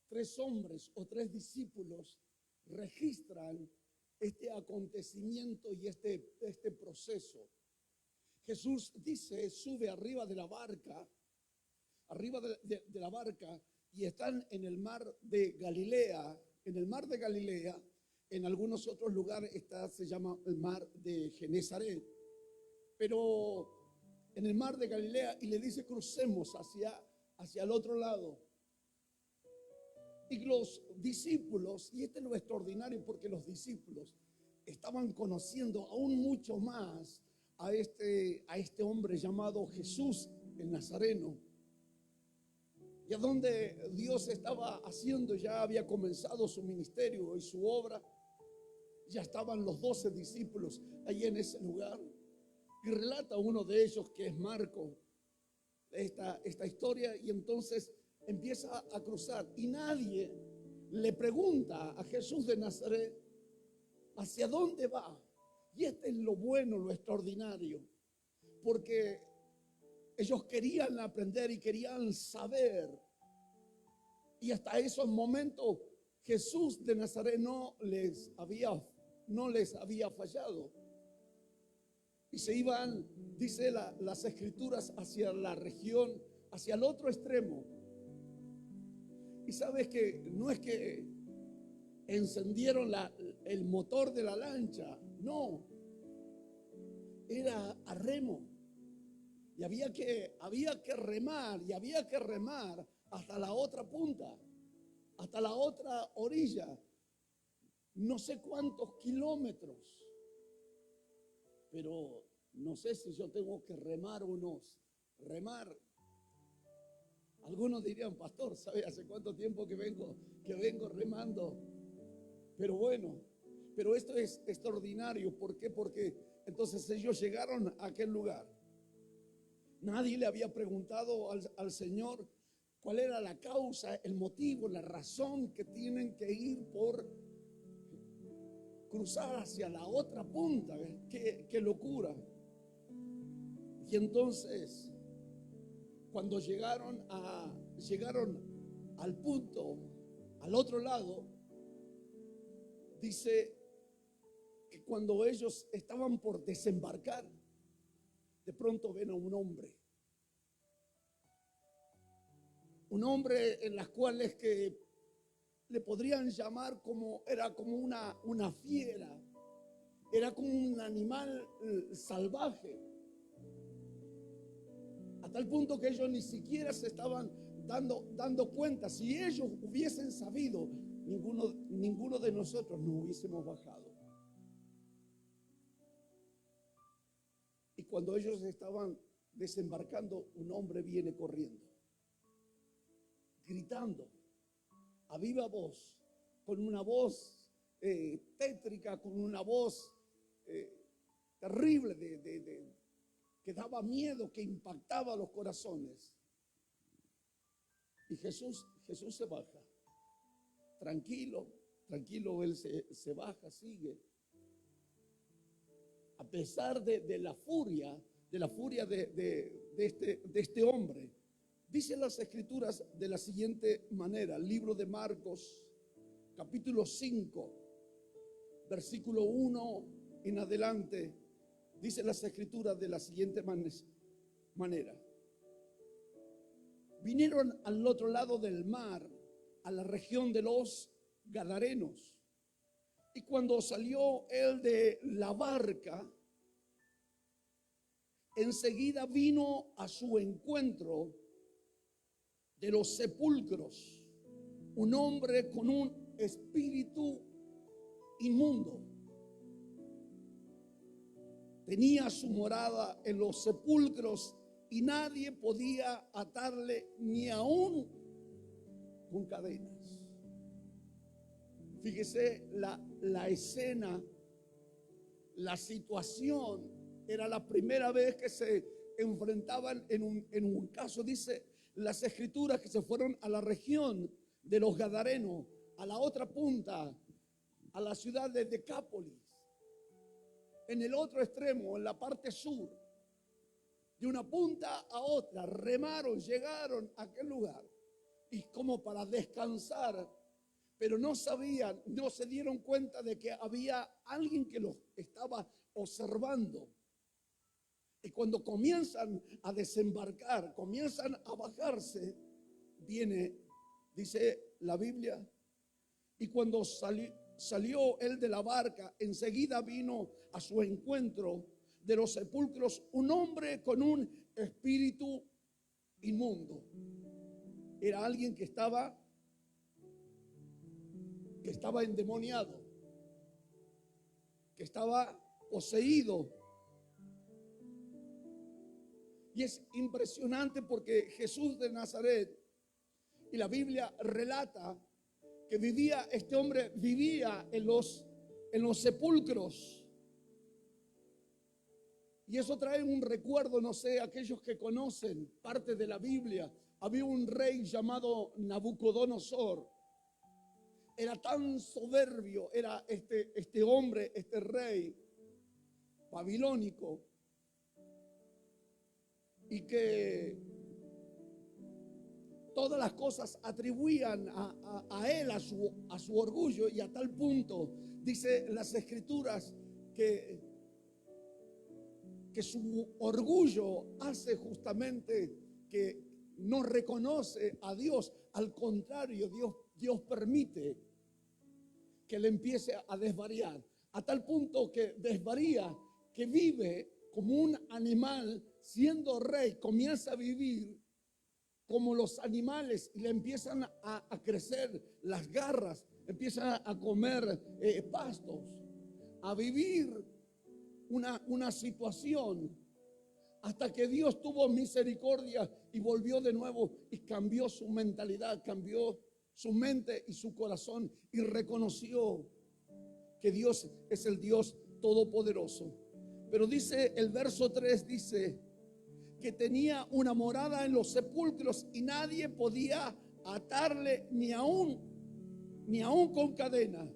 tres hombres o tres discípulos registran este acontecimiento y este proceso. Jesús dice, sube arriba de la barca, de la barca, y están en el mar de Galilea. En el mar de Galilea, en algunos otros lugares se llama el mar de Genesaret, pero en el mar de Galilea, y le dice crucemos hacia el otro lado. Y los discípulos, y este es lo extraordinario porque los discípulos estaban conociendo aún mucho más a este hombre llamado Jesús el Nazareno. Y a donde Dios estaba haciendo, ya había comenzado su ministerio y su obra. Ya estaban los 12 discípulos allí en ese lugar. Y relata uno de ellos, que es Marco, esta historia, y entonces empieza a cruzar. Y nadie le pregunta a Jesús de Nazaret hacia dónde va. Y este es lo bueno, lo extraordinario, porque ellos querían aprender y querían saber. Y hasta esos momentos Jesús de Nazaret no les había fallado. Y se iban, dice las escrituras, hacia la región, hacia el otro extremo. Y sabes que no es que encendieron el motor de la lancha, no, era a remo. Y había que remar, y había que remar hasta la otra punta, hasta la otra orilla. No sé cuántos kilómetros, pero no sé si yo tengo que remar o no. Remar. Algunos dirían, pastor, ¿sabe hace cuánto tiempo que vengo remando? Pero bueno, pero esto es extraordinario. ¿Por qué? Porque entonces ellos llegaron a aquel lugar. Nadie le había preguntado al Señor cuál era la causa, el motivo, la razón que tienen que ir por cruzar hacia la otra punta. Qué locura. Y entonces, cuando llegaron al punto, al otro lado, dice que cuando ellos estaban por desembarcar, de pronto ven a un hombre en las cuales que le podrían llamar era como una fiera, era como un animal salvaje, a tal punto que ellos ni siquiera se estaban dando cuenta. Si ellos hubiesen sabido, ninguno de nosotros nos hubiésemos bajado. Y cuando ellos estaban desembarcando, un hombre viene corriendo, gritando a viva voz, con una voz tétrica, con una voz terrible, que daba miedo, que impactaba los corazones. Y Jesús se baja, tranquilo, él se baja, sigue. A pesar de la furia de este hombre. Dicen las escrituras de la siguiente manera, el libro de Marcos, capítulo 5, versículo 1 en adelante, dice las escrituras de la siguiente manera. Vinieron al otro lado del mar, a la región de los Gadarenos. Y cuando salió él de la barca, enseguida vino a su encuentro de los sepulcros un hombre con un espíritu inmundo. Tenía su morada en los sepulcros y nadie podía atarle ni aún con cadenas. Fíjese la escena, la situación. Era la primera vez que se enfrentaban en un caso. Dice las escrituras que se fueron a la región de los Gadarenos, a la otra punta, a la ciudad de Decápolis. En el otro extremo, en la parte sur, de una punta a otra, remaron, llegaron a aquel lugar. y como para descansar, pero no sabían, no se dieron cuenta de que había alguien que los estaba observando. Y cuando comienzan a desembarcar, comienzan a bajarse, viene, dice la Biblia, y cuando salió él de la barca, enseguida vino a su encuentro de los sepulcros un hombre con un espíritu inmundo. Era alguien que estaba endemoniado, que estaba poseído. Y es impresionante porque Jesús de Nazaret, y la Biblia relata que este hombre vivía en los sepulcros. Y eso trae un recuerdo, no sé, aquellos que conocen parte de la Biblia. Había un rey llamado Nabucodonosor. Era tan soberbio, era este hombre, este rey babilónico, y que todas las cosas atribuían a él, a su orgullo, y a tal punto, dice las Escrituras, que su orgullo hace justamente que no reconoce a Dios. Al contrario, Dios permite que le empiece a desvariar, a tal punto que desvaría, que vive como un animal. Siendo rey, comienza a vivir como los animales y le empiezan a crecer las garras, empiezan a comer pastos, a vivir una situación, hasta que Dios tuvo misericordia y volvió de nuevo y cambió su mentalidad, cambió su mente y su corazón, y reconoció que Dios es el Dios todopoderoso. Pero dice el verso 3, dice que tenía una morada en los sepulcros y nadie podía atarle ni aún con cadena.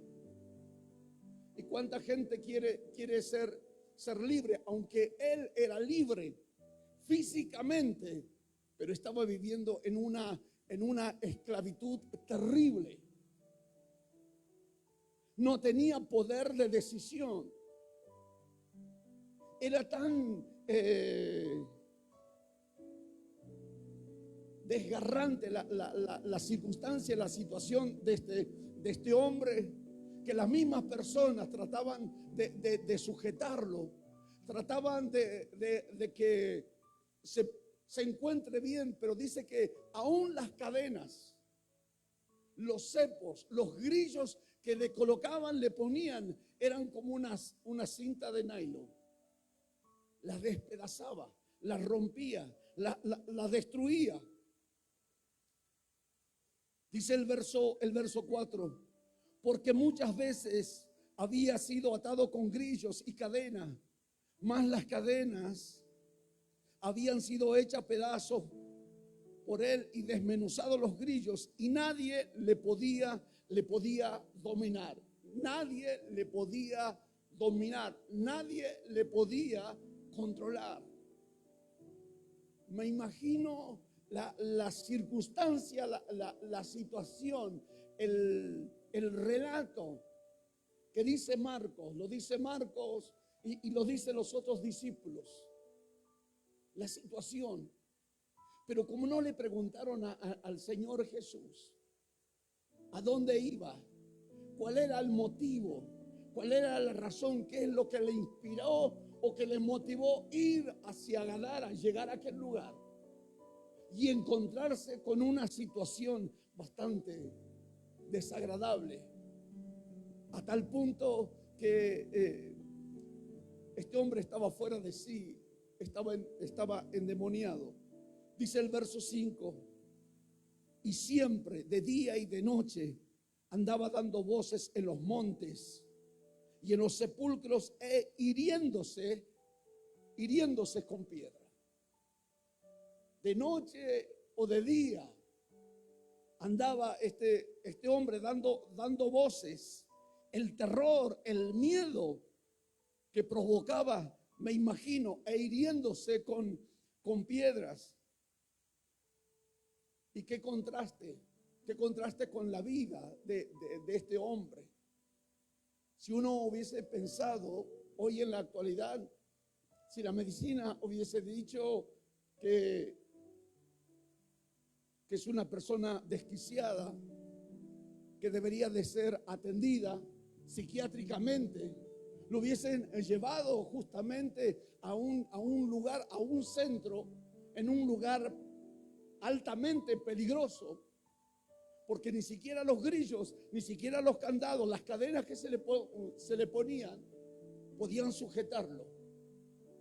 ¿Y cuánta gente quiere ser libre? Aunque él era libre físicamente, pero estaba viviendo en una esclavitud terrible. No tenía poder de decisión. Era tan desgarrante la circunstancia, la situación de este hombre, que las mismas personas trataban de sujetarlo, trataban de que se encuentre bien, pero dice que aún las cadenas, los cepos, los grillos que le colocaban, le ponían, eran como una cinta de nylon. Las despedazaba, las rompía, las destruía. Dice el verso 4, porque muchas veces había sido atado con grillos y cadenas, mas las cadenas habían sido hechas pedazos por él y desmenuzados los grillos, y nadie le podía dominar. Nadie le podía dominar, nadie le podía controlar. Me imagino la circunstancia, la situación, el relato que dice Marcos, lo dice Marcos y lo dicen los otros discípulos. La situación. Pero como no le preguntaron al Señor Jesús a dónde iba, cuál era el motivo, cuál era la razón, qué es lo que le inspiró o que le motivó ir hacia Gadara, llegar a aquel lugar y encontrarse con una situación bastante desagradable, a tal punto que este hombre estaba fuera de sí, estaba endemoniado. Dice el verso 5, y siempre de día y de noche andaba dando voces en los montes y en los sepulcros, hiriéndose con piedra. De noche o de día andaba este hombre dando voces, el terror, el miedo que provocaba, me imagino, hiriéndose con piedras. Y qué contraste con la vida de este hombre. Si uno hubiese pensado hoy en la actualidad, si la medicina hubiese dicho que es una persona desquiciada, que debería de ser atendida psiquiátricamente, lo hubiesen llevado justamente a un lugar, a un centro, en un lugar altamente peligroso, porque ni siquiera los grillos, ni siquiera los candados, las cadenas que se le ponían, podían sujetarlo.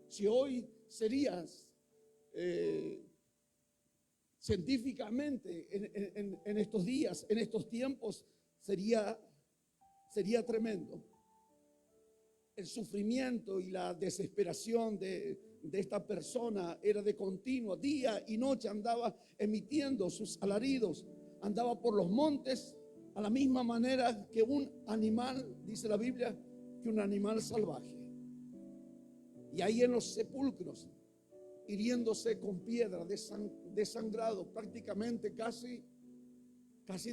Si hoy serías científicamente en estos días, en estos tiempos, sería tremendo. El sufrimiento y la desesperación de esta persona era de continuo, día y noche andaba emitiendo sus alaridos, andaba por los montes a la misma manera que un animal, dice la Biblia, que un animal salvaje. Y ahí en los sepulcros, hiriéndose con piedra, desangrado, prácticamente casi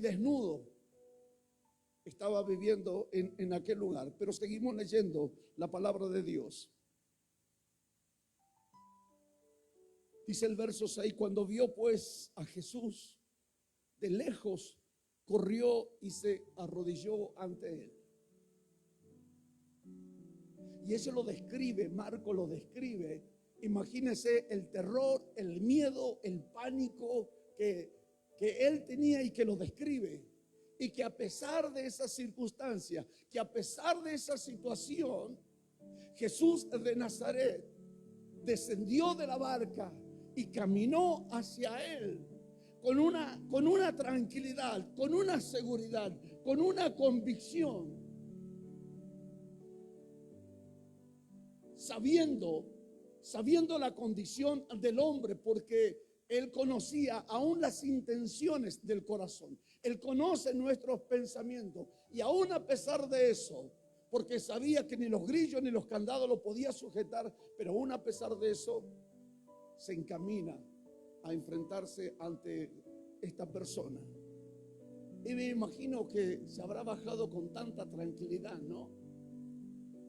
desnudo, estaba viviendo en aquel lugar. Pero seguimos leyendo la palabra de Dios. Dice el verso 6, cuando vio pues a Jesús de lejos, corrió y se arrodilló ante él. Y eso lo describe, Marcos lo describe. Imagínese el terror, el miedo, el pánico que él tenía y que lo describe. Y que a pesar de esa circunstancia, que a pesar de esa situación, Jesús de Nazaret descendió de la barca y caminó hacia él con una tranquilidad, con una seguridad, con una convicción, sabiendo la condición del hombre, porque él conocía aún las intenciones del corazón. Él conoce nuestros pensamientos. Y aún a pesar de eso, porque sabía que ni los grillos ni los candados lo podía sujetar, pero aún a pesar de eso, se encamina a enfrentarse ante esta persona. Y me imagino que se habrá bajado con tanta tranquilidad, ¿no?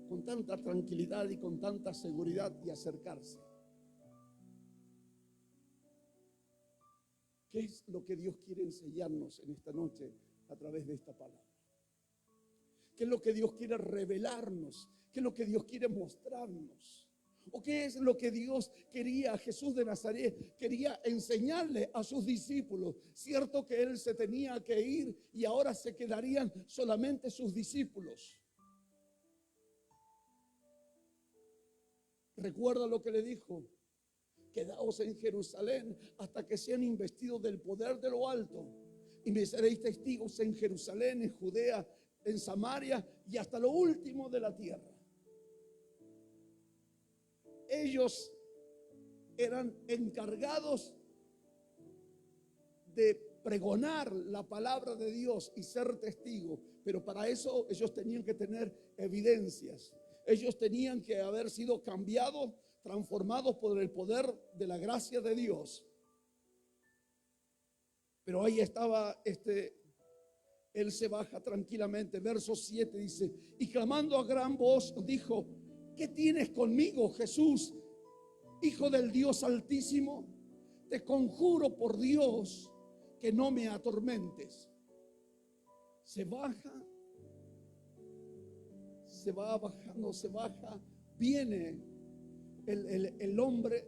Con tanta tranquilidad y con tanta seguridad y acercarse. ¿Qué es lo que Dios quiere enseñarnos en esta noche a través de esta palabra? ¿Qué es lo que Dios quiere revelarnos? ¿Qué es lo que Dios quiere mostrarnos? ¿O qué es lo que Dios quería, Jesús de Nazaret, quería enseñarle a sus discípulos? Cierto que Él se tenía que ir y ahora se quedarían solamente sus discípulos. Recuerda lo que le dijo: quedaos en Jerusalén hasta que sean investidos del poder de lo alto, y me seréis testigos en Jerusalén, en Judea, en Samaria y hasta lo último de la tierra. Ellos eran encargados de pregonar la palabra de Dios y ser testigos, pero para eso ellos tenían que tener evidencias. Ellos tenían que haber sido cambiados, transformados por el poder de la gracia de Dios. Pero ahí estaba él se baja tranquilamente. Verso 7 dice: y clamando a gran voz dijo: ¿qué tienes conmigo, Jesús, Hijo del Dios Altísimo? Te conjuro por Dios que no me atormentes. Se baja, se va bajando, se baja. Viene el hombre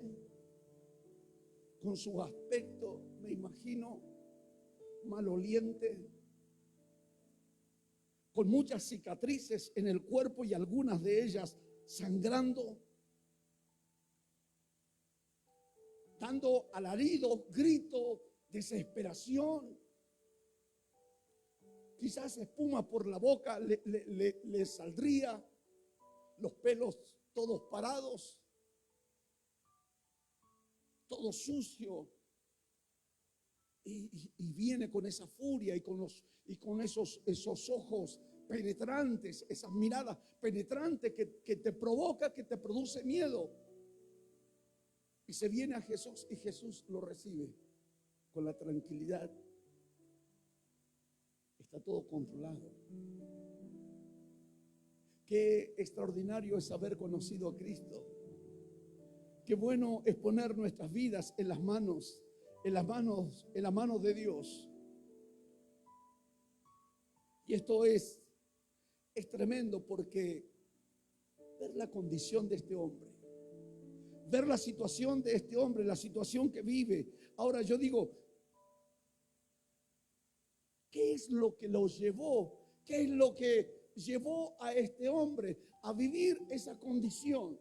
con su aspecto, me imagino, maloliente, con muchas cicatrices en el cuerpo y algunas de ellas sangrando, dando alaridos, gritos, desesperación. Quizás espuma por la boca le saldría, los pelos todos parados, todo sucio. Y viene con esa furia y con esos ojos penetrantes, esas miradas penetrantes que te provoca, que te produce miedo. Y se viene a Jesús y Jesús lo recibe con la tranquilidad. Está todo controlado. Qué extraordinario es haber conocido a Cristo. Qué bueno es poner nuestras vidas en las manos de Dios. Y esto es tremendo, porque ver la condición de este hombre, ver la situación de este hombre, la situación que vive. Ahora yo digo, ¿qué es lo que lo llevó? ¿Qué es lo que llevó a este hombre a vivir esa condición?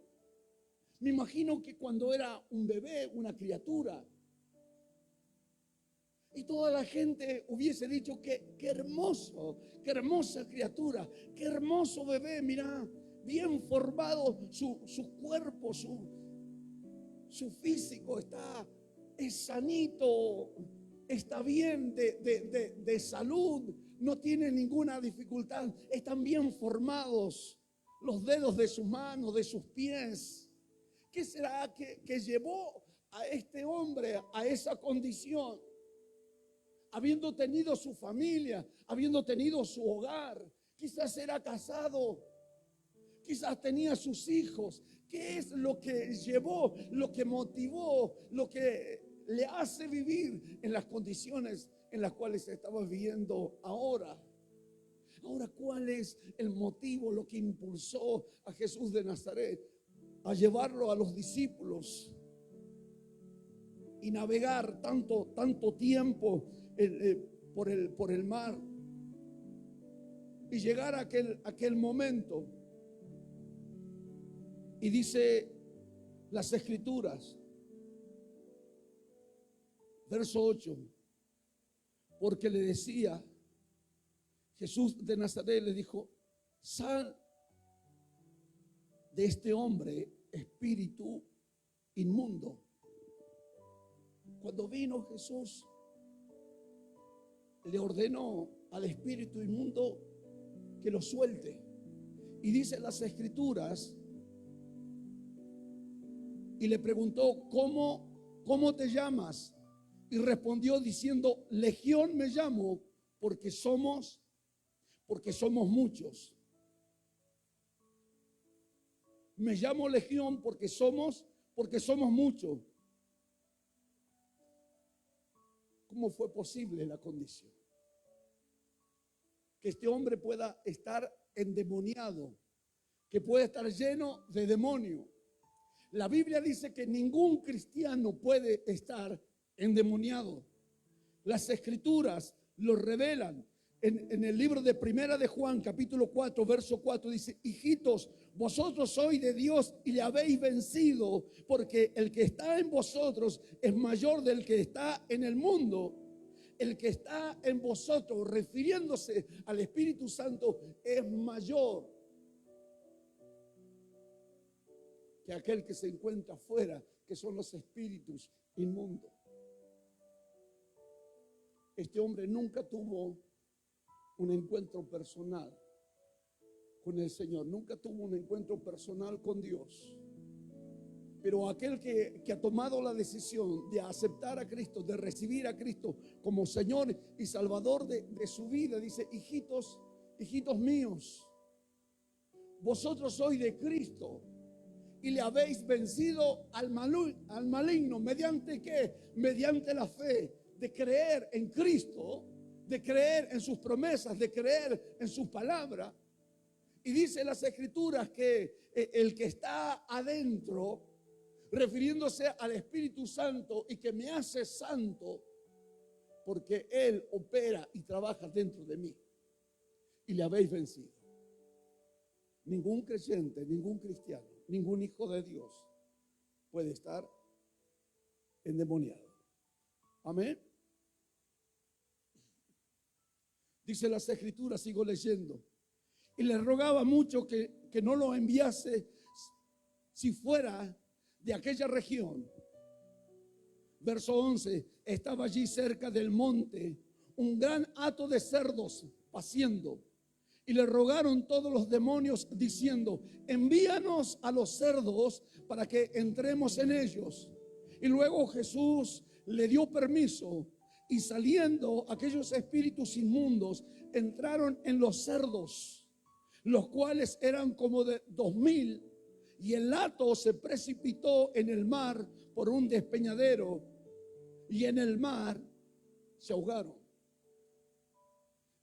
Me imagino que cuando era un bebé, una criatura, y toda la gente hubiese dicho que qué hermoso, qué hermosa criatura, qué hermoso bebé, mirá, bien formado su cuerpo, su físico, es sanito, está bien de salud, no tiene ninguna dificultad, están bien formados los dedos de sus manos, de sus pies. ¿Qué será que llevó a este hombre a esa condición? Habiendo tenido su familia, habiendo tenido su hogar, quizás era casado, quizás tenía sus hijos. ¿Qué es lo que llevó, lo que motivó, lo que le hace vivir en las condiciones en las cuales estaba viviendo ahora? Ahora, ¿cuál es el motivo, lo que impulsó a Jesús de Nazaret a llevarlo a los discípulos y navegar tanto tiempo por el mar y llegar a aquel momento? Y dice las Escrituras, verso 8, porque le decía, Jesús de Nazaret le dijo, sal de este hombre, espíritu inmundo. Cuando vino Jesús, le ordenó al espíritu inmundo que lo suelte. Y dice las Escrituras, y le preguntó, ¿cómo te llamas? Y respondió diciendo, Legión me llamo, porque somos muchos. Me llamo Legión porque somos muchos. ¿Cómo fue posible la condición? Que este hombre pueda estar endemoniado, que pueda estar lleno de demonio. La Biblia dice que ningún cristiano puede estar endemoniado. Las Escrituras lo revelan. En el libro de Primera de Juan, capítulo 4, verso 4, dice, hijitos, vosotros sois de Dios y le habéis vencido, porque el que está en vosotros es mayor del que está en el mundo. El que está en vosotros, refiriéndose al Espíritu Santo, es mayor que aquel que se encuentra afuera, que son los espíritus inmundos. Este hombre nunca tuvo un encuentro personal con el Señor, nunca tuvo un encuentro personal con Dios. Pero aquel que ha tomado la decisión de aceptar a Cristo, de recibir a Cristo como Señor y Salvador de su vida, dice, hijitos míos, vosotros sois de Cristo y le habéis vencido al maligno. ¿Mediante qué? Mediante la fe, de creer en Cristo, de creer en sus promesas, de creer en sus palabras. Y dice las Escrituras que el que está adentro, refiriéndose al Espíritu Santo, y que me hace santo, porque Él opera y trabaja dentro de mí. Y le habéis vencido. Ningún creyente, ningún cristiano, ningún hijo de Dios puede estar endemoniado. Amén. Dice las Escrituras, sigo leyendo, y le rogaba mucho que no lo enviase si fuera de aquella región. Verso 11, estaba allí cerca del monte un gran hato de cerdos paciendo, y le rogaron todos los demonios diciendo, envíanos a los cerdos para que entremos en ellos. Y luego Jesús le dio permiso Y saliendo aquellos espíritus inmundos, entraron en los cerdos, los cuales eran como de 2000, y el hato se precipitó en el mar por un despeñadero, y en el mar se ahogaron.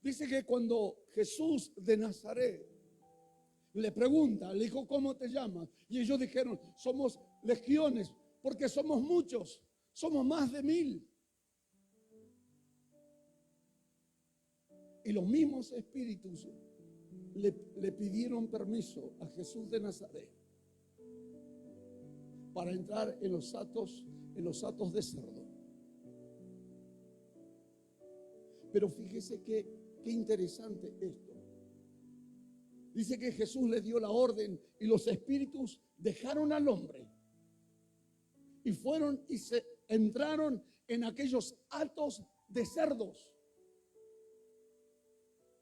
Dice que cuando Jesús de Nazaret le pregunta, le dijo, ¿cómo te llamas? Y ellos dijeron, somos legiones, porque somos muchos, somos más de 1000. Y los mismos espíritus le pidieron permiso a Jesús de Nazaret para entrar en los hatos de cerdo. Pero fíjese qué interesante esto. Dice que Jesús le dio la orden y los espíritus dejaron al hombre y fueron y se entraron en aquellos hatos de cerdos.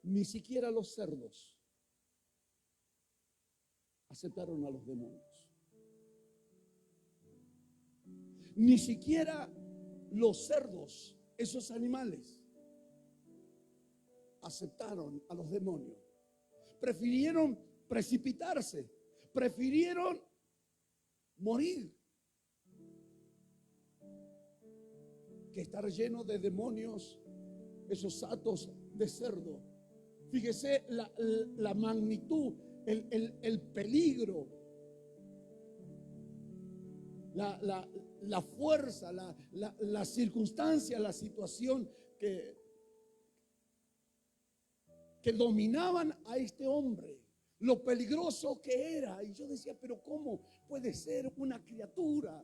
Ni siquiera los cerdos aceptaron a los demonios. Ni siquiera los cerdos, esos animales, aceptaron a los demonios. Prefirieron precipitarse, prefirieron morir que estar lleno de demonios, esos hatos de cerdo. Fíjese la magnitud, el peligro, la fuerza, la circunstancia, la situación que dominaban a este hombre, lo peligroso que era. Y yo decía, pero ¿cómo puede ser una criatura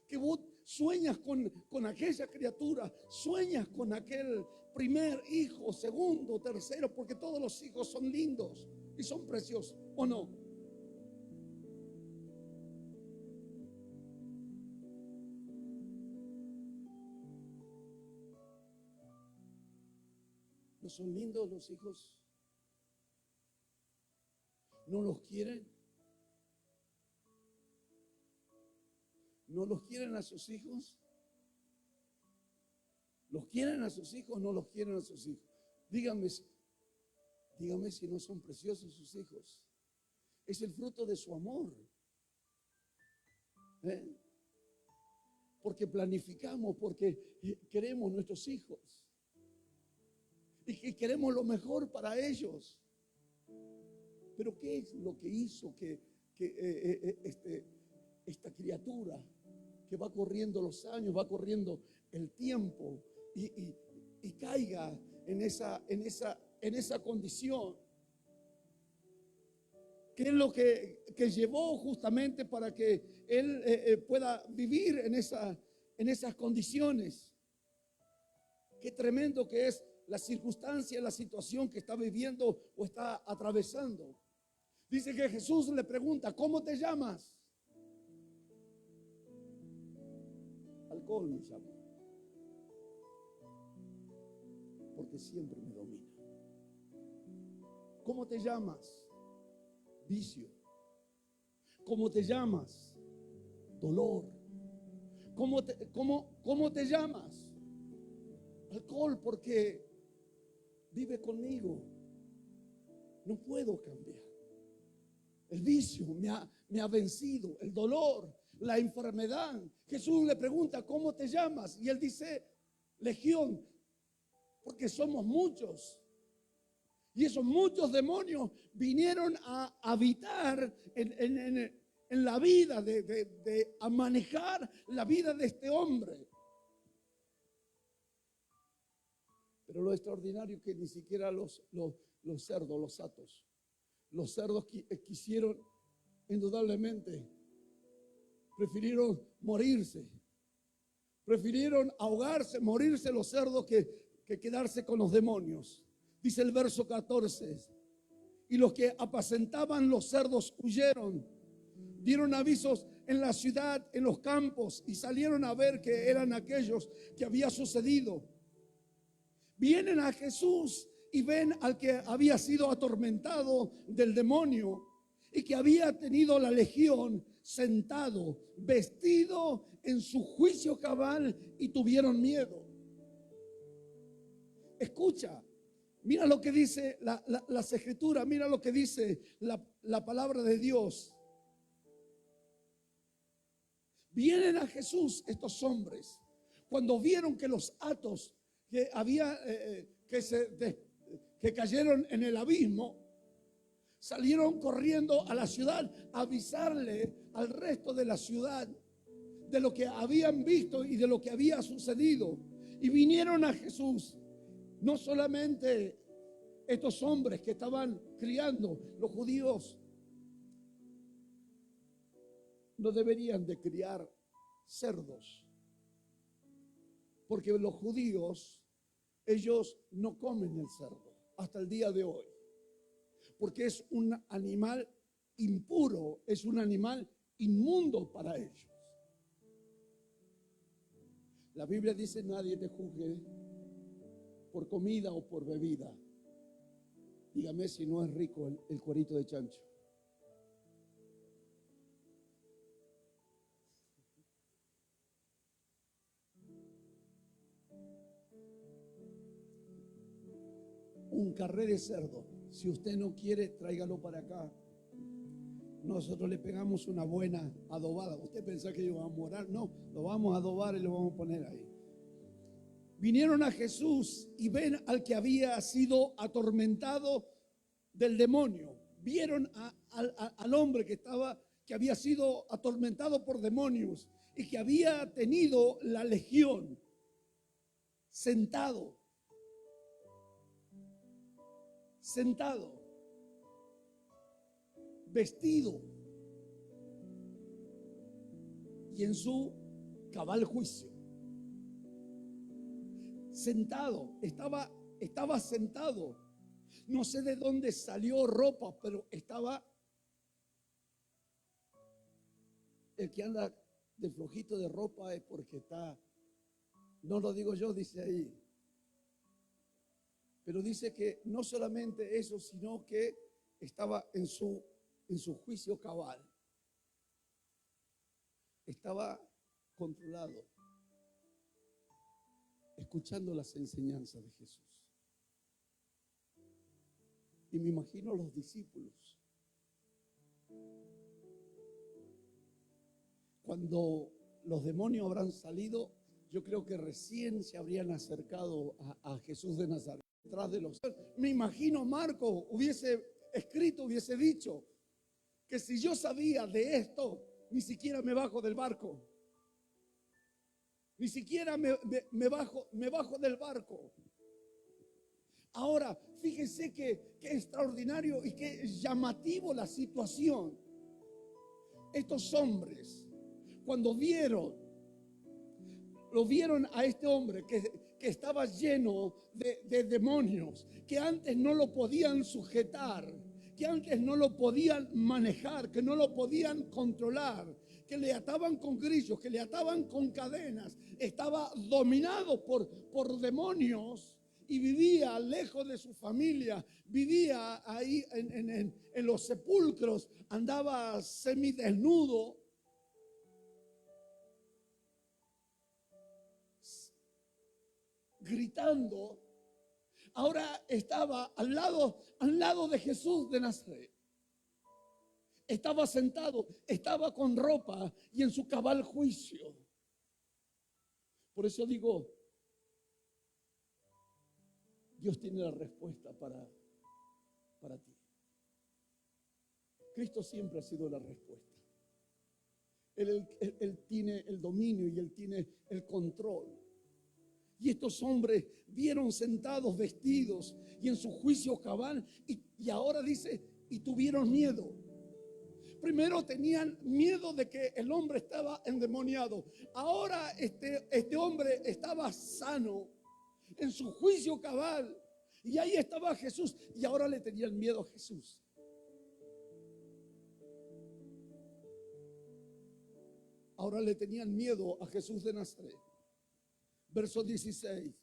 que vos sueñas con aquella criatura, sueñas con aquel primer hijo, segundo, tercero, porque todos los hijos son lindos y son preciosos, ¿o no? ¿No son lindos los hijos? ¿No los quieren? ¿No los quieren a sus hijos? ¿Los quieren a sus hijos? ¿No los quieren a sus hijos? Dígame si no son preciosos sus hijos. Es el fruto de su amor. Porque planificamos, porque queremos nuestros hijos. Y que queremos lo mejor para ellos. Pero ¿qué es lo que hizo que esta criatura que va corriendo los años, va corriendo el tiempo y caiga en esa condición? ¿Qué es lo que llevó justamente para que él pueda vivir en esas condiciones? Qué tremendo que es la circunstancia, la situación que está viviendo o está atravesando. Dice que Jesús le pregunta, ¿cómo te llamas? Alcohol me llamo, porque siempre me domina. ¿Cómo te llamas? Vicio. ¿Cómo te llamas? Dolor. ¿Cómo te llamas? Alcohol, porque vive conmigo. No puedo cambiar. El vicio me ha vencido. El dolor, la enfermedad. Jesús le pregunta, ¿cómo te llamas? Y él dice, Legión, porque somos muchos. Y esos muchos demonios vinieron a habitar en la vida, a manejar la vida de este hombre. Pero lo extraordinario es que ni siquiera los cerdos, los cerdos quisieron, indudablemente, prefirieron morirse, prefirieron ahogarse, morirse los cerdos que quedarse con los demonios. Dice el verso 14, y los que apacentaban los cerdos huyeron, dieron avisos en la ciudad, en los campos, y salieron a ver qué eran aquellos que había sucedido. Vienen a Jesús y ven al que había sido atormentado del demonio y que había tenido la legión sentado, vestido en su juicio cabal, y tuvieron miedo. escucha, mira lo que dice las escrituras, mira lo que dice la palabra de Dios. Vienen a Jesús estos hombres cuando vieron que los atos que había que cayeron en el abismo, salieron corriendo a la ciudad a avisarle al resto de la ciudad de lo que habían visto y de lo que había sucedido. Y vinieron a Jesús. No solamente estos hombres que estaban criando, los judíos no deberían de criar cerdos, porque los judíos, ellos no comen el cerdo hasta el día de hoy, porque es un animal impuro, es un animal inmundo para ellos. La Biblia dice: nadie te juzgue por comida o por bebida. Dígame si no es rico el cuerito de chancho. Un carré de cerdo. Si usted no quiere, tráigalo para acá. Nosotros le pegamos una buena adobada. ¿Usted piensa que yo voy a morar? No, lo vamos a adobar y lo vamos a poner ahí. Vinieron a Jesús y ven al que había sido atormentado del demonio. Vieron al hombre que había sido atormentado por demonios y que había tenido la legión, sentado, vestido y en su cabal juicio. Sentado, estaba sentado. No sé de dónde salió ropa, pero estaba. El que anda de flojito de ropa es porque está, no lo digo yo, dice ahí. Pero dice que no solamente eso, sino que estaba en su juicio cabal. Estaba controlado, escuchando las enseñanzas de Jesús. Y me imagino los discípulos. Cuando los demonios habrán salido, yo creo que recién se habrían acercado a Jesús de Nazaret. Detrás de los... Me imagino Marcos hubiese escrito, hubiese dicho que si yo sabía de esto, ni siquiera me bajo del barco. Ni siquiera me bajo del barco. Ahora, fíjense que extraordinario y qué llamativo la situación. Estos hombres, cuando lo vieron a este hombre que estaba lleno de demonios, que antes no lo podían sujetar, que antes no lo podían manejar, que no lo podían controlar, que le ataban con grillos, que le ataban con cadenas, estaba dominado por demonios y vivía lejos de su familia, vivía ahí en los sepulcros, andaba semidesnudo. Gritando, ahora estaba al lado de Jesús de Nazaret. Estaba sentado, estaba con ropa y en su cabal juicio. Por eso digo, Dios tiene la respuesta para ti. Cristo siempre ha sido la respuesta. Él tiene el dominio y Él tiene el control. Y estos hombres vieron sentados vestidos y en su juicio cabal y ahora dice, y tuvieron miedo. Primero tenían miedo de que el hombre estaba endemoniado. Ahora este hombre estaba sano en su juicio cabal. Y ahí estaba Jesús y ahora le tenían miedo a Jesús. Ahora le tenían miedo a Jesús de Nazaret. Verso 16.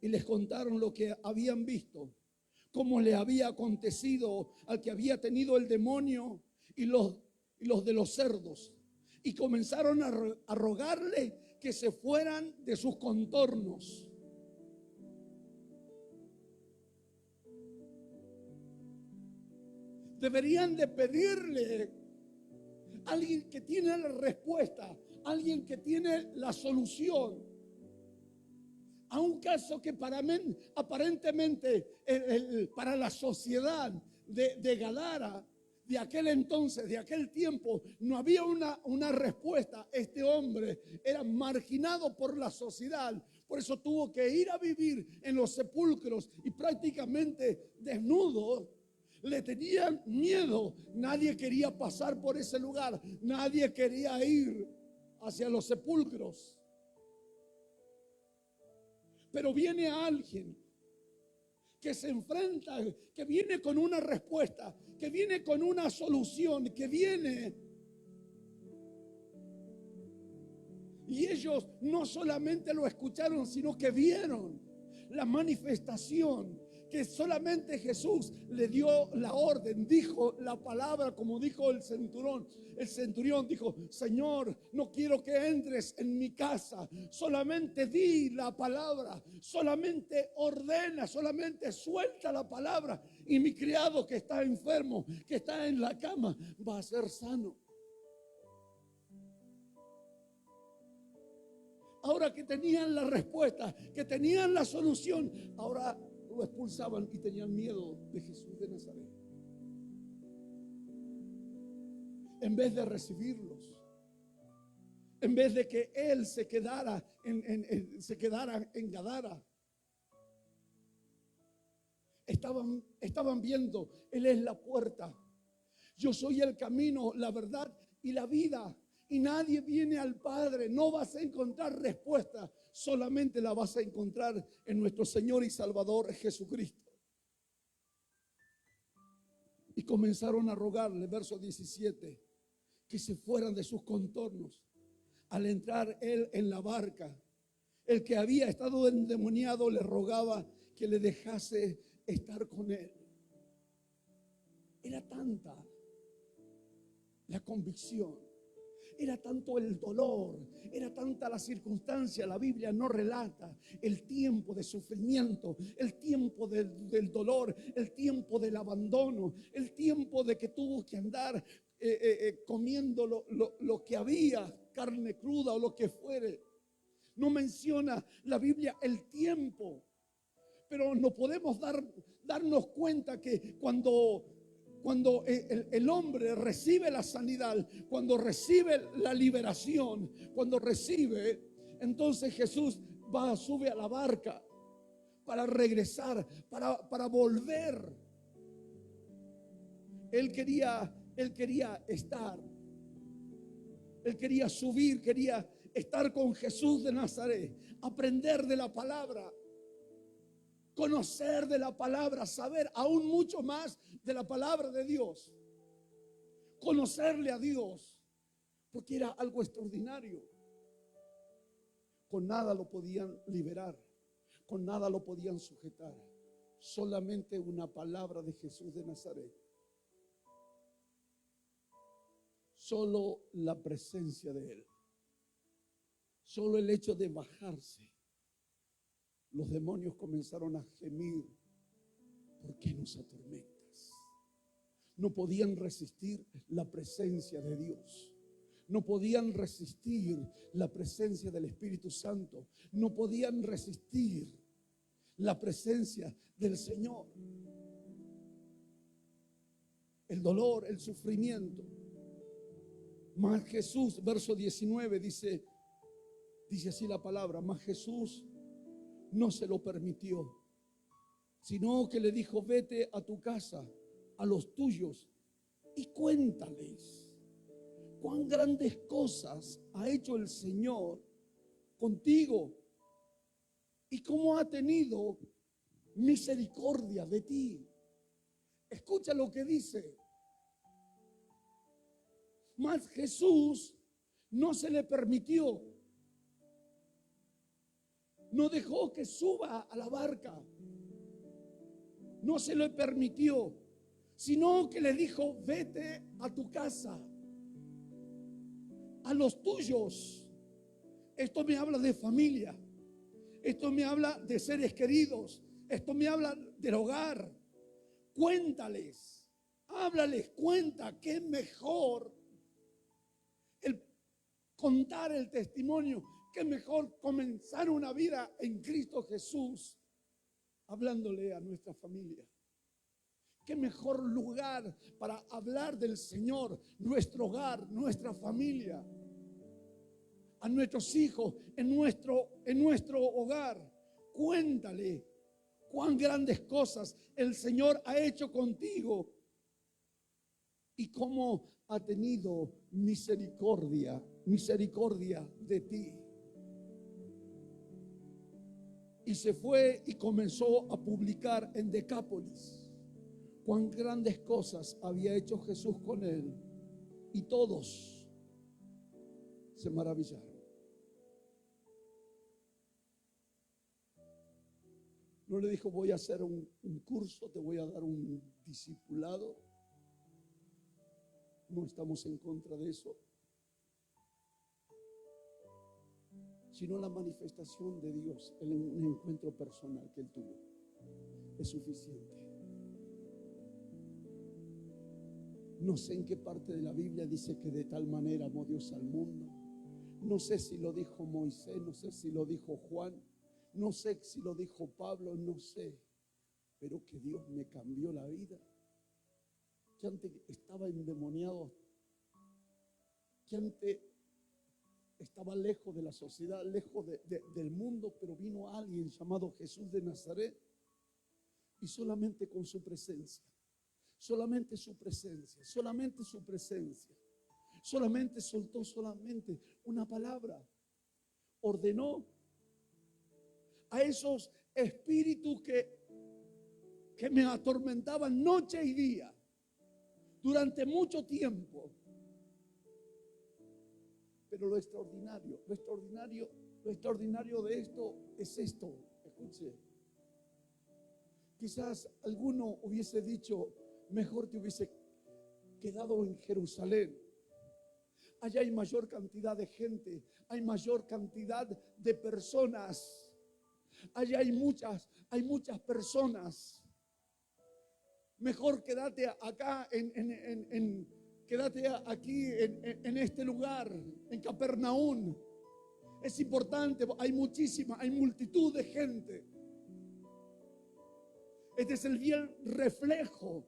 Y les contaron lo que habían visto, cómo le había acontecido al que había tenido el demonio y los de los cerdos. Y comenzaron a rogarle que se fueran de sus contornos. Deberían de pedirle a alguien que tiene la respuesta, alguien que tiene la solución a un caso que aparentemente para la sociedad de Gadara, de aquel entonces, de aquel tiempo, no había una respuesta. Este hombre era marginado por la sociedad, por eso tuvo que ir a vivir en los sepulcros y prácticamente desnudo. Le tenían miedo, nadie quería pasar por ese lugar, nadie quería ir hacia los sepulcros. Pero viene alguien que se enfrenta, que viene con una respuesta, que viene con una solución, que viene. Y ellos no solamente lo escucharon, sino que vieron la manifestación, que solamente Jesús le dio la orden, dijo la palabra como dijo el centurión. El centurión dijo: Señor, no quiero que entres en mi casa, solamente di la palabra, solamente ordena, solamente suelta la palabra y mi criado que está enfermo, que está en la cama, va a ser sano. Ahora que tenían la respuesta, que tenían la solución, ahora lo expulsaban y tenían miedo de Jesús de Nazaret. En vez de recibirlos, en vez de que él se quedara en Gadara, estaban viendo: Él es la puerta, yo soy el camino, la verdad y la vida, y nadie viene al Padre. No vas a encontrar respuesta, solamente la vas a encontrar en nuestro Señor y Salvador Jesucristo. Y comenzaron a rogarle, verso 17, que se fueran de sus contornos. Al entrar él en la barca, el que había estado endemoniado le rogaba que le dejase estar con él. Era tanta la convicción, era tanto el dolor, era tanta la circunstancia. La Biblia no relata el tiempo de sufrimiento, el tiempo del dolor, el tiempo del abandono, el tiempo de que tuvo que andar comiendo lo que había, carne cruda o lo que fuere. No menciona la Biblia el tiempo, pero no podemos darnos cuenta que cuando el hombre recibe la sanidad, cuando recibe la liberación, cuando recibe, entonces Jesús sube a la barca para regresar, para volver. Él quería estar, él quería subir, quería estar con Jesús de Nazaret, aprender de la palabra, conocer de la palabra, saber aún mucho más de la palabra de Dios, conocerle a Dios, porque era algo extraordinario. Con nada lo podían liberar, con nada lo podían sujetar, solamente una palabra de Jesús de Nazaret. Solo la presencia de Él, solo el hecho de bajarse. Los demonios comenzaron a gemir: ¿por qué nos atormentas? No podían resistir la presencia de Dios. No podían resistir la presencia del Espíritu Santo. No podían resistir la presencia del Señor. El dolor, el sufrimiento. Mas Jesús, verso 19, dice así la palabra: mas Jesús no se lo permitió, sino que le dijo: vete a tu casa, a los tuyos, y cuéntales cuán grandes cosas ha hecho el Señor contigo y cómo ha tenido misericordia de ti. Escucha lo que dice: mas Jesús no se le permitió, no dejó que suba a la barca, no se le permitió, sino que le dijo: vete a tu casa, a los tuyos. Esto me habla de familia, esto me habla de seres queridos, esto me habla del hogar. Cuéntales Háblales, cuenta que es mejor el contar el testimonio, que es mejor comenzar una vida en Cristo Jesús hablándole a nuestra familia. Qué mejor lugar para hablar del Señor, nuestro hogar, nuestra familia, a nuestros hijos, en nuestro hogar. Cuéntale cuán grandes cosas el Señor ha hecho contigo y cómo ha tenido misericordia de ti. Y se fue y comenzó a publicar en Decápolis cuán grandes cosas había hecho Jesús con él. Y todos se maravillaron. No le dijo, voy a hacer un curso, te voy a dar un discipulado. No estamos en contra de eso, sino la manifestación de Dios en un encuentro personal que él tuvo. Es suficiente. No sé en qué parte de la Biblia dice que de tal manera amó Dios al mundo. No sé si lo dijo Moisés, no sé si lo dijo Juan, no sé si lo dijo Pablo, no sé. Pero que Dios me cambió la vida. Que antes estaba endemoniado, que antes estaba lejos de la sociedad, lejos del mundo, pero vino alguien llamado Jesús de Nazaret y solamente con su presencia. Solamente su presencia, solamente su presencia, solamente soltó solamente una palabra, ordenó a esos espíritus que me atormentaban noche y día durante mucho tiempo. Pero lo extraordinario de esto es esto, escuche. Quizás alguno hubiese dicho, mejor te hubiese quedado en Jerusalén. Allá hay mayor cantidad de gente, hay mayor cantidad de personas. Allá hay muchas personas. Mejor quédate acá, quédate aquí en este lugar, en Capernaum. Es importante, hay multitud de gente. Este es el bien reflejo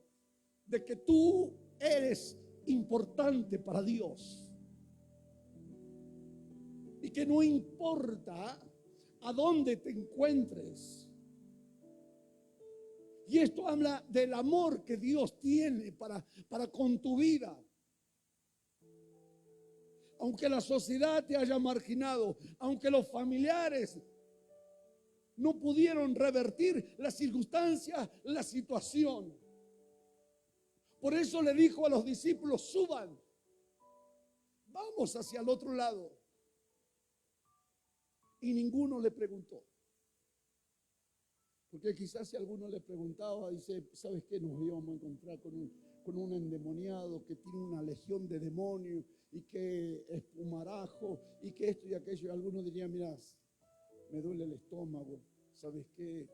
de que tú eres importante para Dios. Y que no importa a dónde te encuentres. Y esto habla del amor que Dios tiene para con tu vida. Aunque la sociedad te haya marginado, aunque los familiares no pudieron revertir la circunstancia, la situación. Por eso le dijo a los discípulos, suban, vamos hacia el otro lado. Y ninguno le preguntó. Porque quizás si alguno le preguntaba, dice, ¿sabes qué? Nos íbamos a encontrar con un endemoniado que tiene una legión de demonios y que es pumarajo y que esto y aquello. Y algunos dirían, mira, me duele el estómago, ¿sabes qué?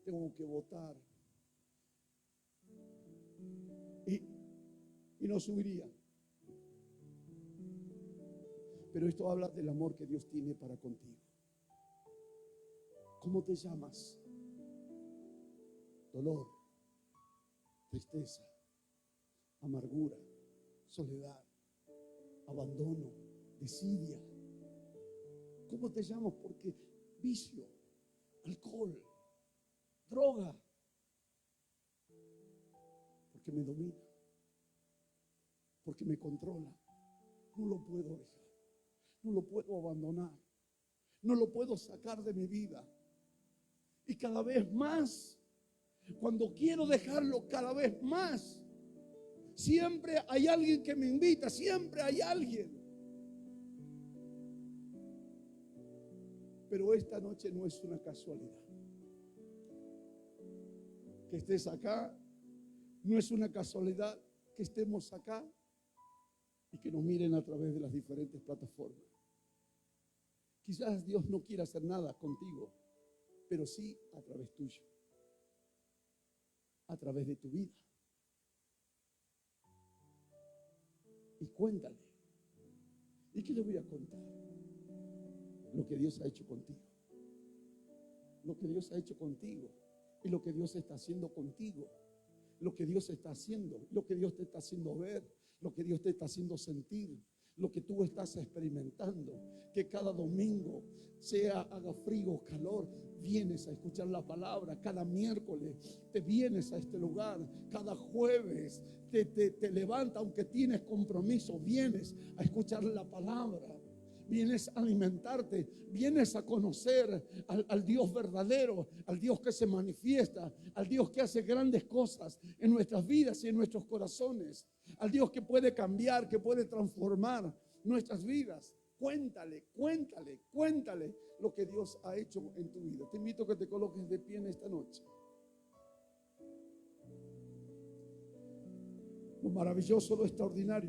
Tengo que votar. Y no subiría. Pero esto habla del amor que Dios tiene para contigo. ¿Cómo te llamas? Dolor, tristeza, amargura, soledad, abandono, desidia. ¿Cómo te llamas? Porque vicio, alcohol, droga, porque me domina, porque me controla. No lo puedo dejar, no lo puedo abandonar, no lo puedo sacar de mi vida. Y cada vez más, cuando quiero dejarlo, cada vez más, siempre hay alguien que me invita, siempre hay alguien. Pero esta noche no es una casualidad. Que estés acá, no es una casualidad que estemos acá y que nos miren a través de las diferentes plataformas. Quizás Dios no quiera hacer nada contigo, pero sí a través tuyo, a través de tu vida. y cuéntale. ¿Y qué le voy a contar? Lo que Dios ha hecho contigo. Lo que Dios ha hecho contigo. Y lo que Dios está haciendo contigo. Lo que Dios está haciendo. Lo que Dios te está haciendo ver. Lo que Dios te está haciendo sentir. Lo que tú estás experimentando. Que cada domingo, sea haga frío o calor, vienes a escuchar la palabra. Cada miércoles te vienes a este lugar. Cada jueves te levanta, aunque tienes compromiso, vienes a escuchar la palabra. Vienes a alimentarte, vienes a conocer al Dios verdadero, al Dios que se manifiesta, al Dios que hace grandes cosas en nuestras vidas y en nuestros corazones, al Dios que puede cambiar, que puede transformar nuestras vidas. Cuéntale, cuéntale, cuéntale lo que Dios ha hecho en tu vida. Te invito a que te coloques de pie en esta noche. Lo maravilloso, lo extraordinario